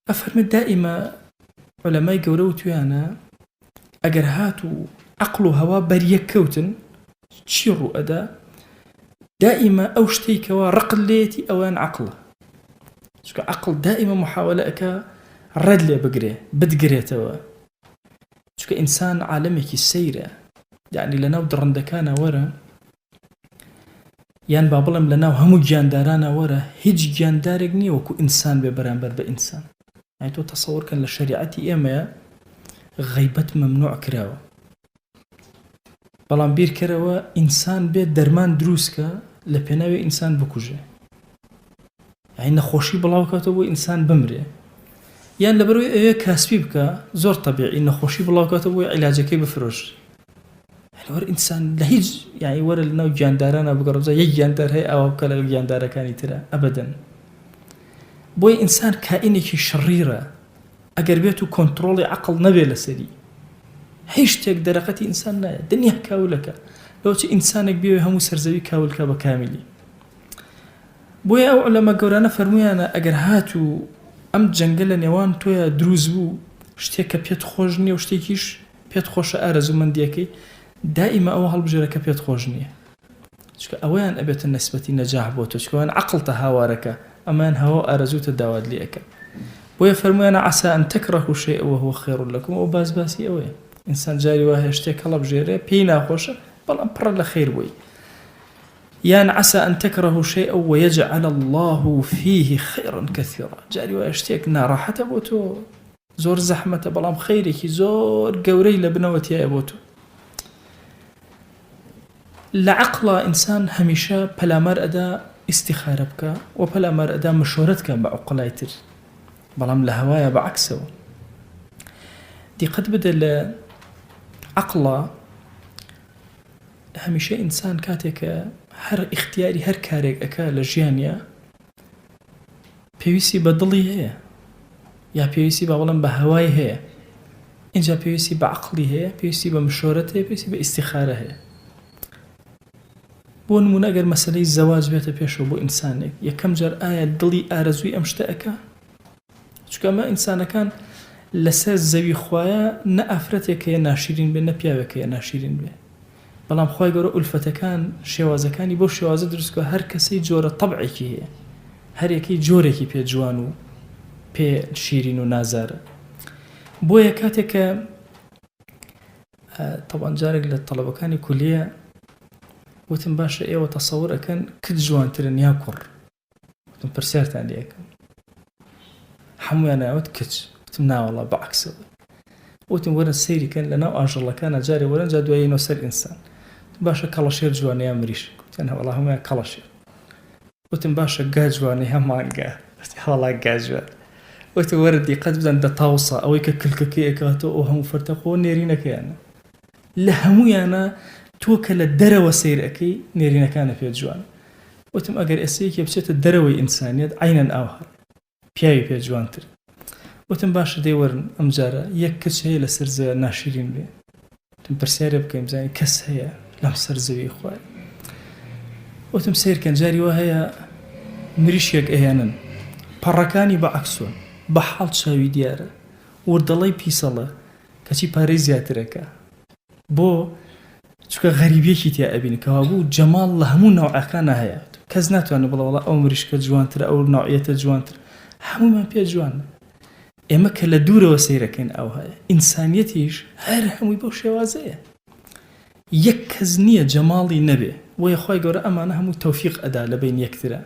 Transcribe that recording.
أفرمت دائما علماء قولوا تويانا أجر هاتو عقل هوا بريك كوتن تشيروا أدا دائما أوشتيك ورقليتي أوان عقله شو عقل دائما محاولة أكا رد لي بقري بدقريتوا شو إنسان عالمك السيرة يعني لناو درندكانا ورا يعني بابلم لناو همو جاندارانا ورا هيج جاندارك ني وكو إنسان ببرانبر بإنسان يعني تو تصور كان لشريعتي إما غيبت ممنوع كراوة بلان بير كراوة إنسان بيت درمان دروسكا لبناوي إنسان بكوجه يعني نخوشي بلاو كاتبو إنسان بمري يعني لبروي إيه كاسبي بكا زور طبيعي نخوشي بلاو كاتبو علاجكي بفروش يعني ور إنسان لهيج يعني ور لناو جاندارانا بقربزا يك جاندار هي أو بكلا الجاندارة كاني ترى أبدا بوي إنسان كائنك شريرة أجر بيتو كنترول عقل نبي لسري هيش تك درقتي إنسان نا دنيا كاولك لو تي إنسانك بيه همو سرزوي كاولك بكاملي بوي أو علماء قورانا فرميانا أجر هاتو أم جنجل نيوان تويا دروز بو شتيك بيت خوجني وشتيكيش بيت خوش أرزو من ديكي دائما أو هالبجرك بيت خوجني شكو أوان أبيت النسبة نجاح بوتو شكو أن عقل تهاورك أمان هو أرزو تداود ليك ويفرمون عسى أن تكرهوا شيء وهو خير لكم وباز باسي أوي إنسان جاري واه يشتيك الله بجيري بينا خوش بل أمبر لخير بوي يعني عسى أن تكرهوا شيء ويجعل الله فيه خيرا كثيرا جاري واه يشتيك ناراحة بوتو زور زحمة بلام خيرك زور قوري لبنوتي يا بوتو لعقل إنسان هميشة بلا مرأة استخارة بك وبلا مرأة مشورتك بعقلايتر بلام لهوايا بعكسه دي قد بدل عقله هميشه إنسان كاتك هر اختياري هر كاريك أكا لجيانيا بيويسي بدلي هي يا بيويسي بلام بهواي هي إنجا بيويسي بعقلي هي بيويسي بمشورته هي بيويسي باستخارة هي بون من أجر مسألة الزواج بيت بيشو بو إنسانك يكم جر آية دلي آرزوي أمشتأكا چونکە ئەمە ئینسانەکان لەسەر زەوی خوایە نە ئافرەتێکەیە ناشرین بێ نە پیاوێکەیە ناشرین بێ بەڵام خوای گەورە ئولفەتەکان شێوازەکانی بۆ شێوازە دروستکە هەر کەسەی جۆرە تەبعێکی هەیە هەر یەکەی جۆرێکی پێ جوان و پێ شیرین و نازارە بۆیە کاتێککە طبعا جارێک لە تەڵەبەکانی کولیە وتم باشە ئێوە تەسەوور ئەکەن کت جوانترن یا کوڕ وتم پرسیارتان لێ ئەەکەم حمویان ئەوت کچ وتم ناوەڵا بەعکسەوە وتم وەرن سەیری کەن لەناو ئاژەڵەکانە جارێ وەرن جا دوایینەوە سەر ئینسان باشە کەڵەشێر جوانە یا مریش وتیان هەوڵا هەموویان کەڵەشێر وتم باشە گا جوانە یا مانگا هەوڵا گا جوان وتم وەرە دیقەت بدەن دە تاوسە ئەوەی کە کلکەکەی ئەکاتەوە ئەو هەموو فەرتەخۆ نێرینەکەیانە لە هەموویانە تۆ کە لە دەرەوە سەیر ئەەکەی نێرینەکانە پێ جوان وتم ئەگەر ئێسەیەکی بچێتە دەرەوەی ئینسانیەت عینەن ئاوهەر پیاوی پێ جوانتر وتم باشە دەی وەرن ئەم جارە یەک کچ هەیە لەسەر زەوی ناشرین بێ وتم پرسیارە بکەین بزانین کەس هەیە لەم سەر زەوی خوای وتم سیرکەن جاری وا هەیە مریشێک ئەهێنن پەڕەکانی بەعەکسۆن بە حاڵ چاوی دیارە وردەڵی پیسەڵە کەچی پارەی زیاترەکە بۆ چونکە غەریبێکی تیا ئەبینی کەوا بوو جەماڵ لە هەموو ناوعەکانە هەیە کەس ناتوانێت بڵێ وەڵا ئەو مریشکە جوانترە ئەو ناوعیەتە جوانتر هەموومان پێ جوانە ئێمە کە لە دوورەوە سەیرەکەین ئەو هەیە ئینسانیەتیش هەر هەمووی بەو شێوازەیە یەک کەس نییە جەماڵی نەبێ بۆیە خوای گەورە ئەمانە هەموو تەوفیق ئەدا لە بین یەکترە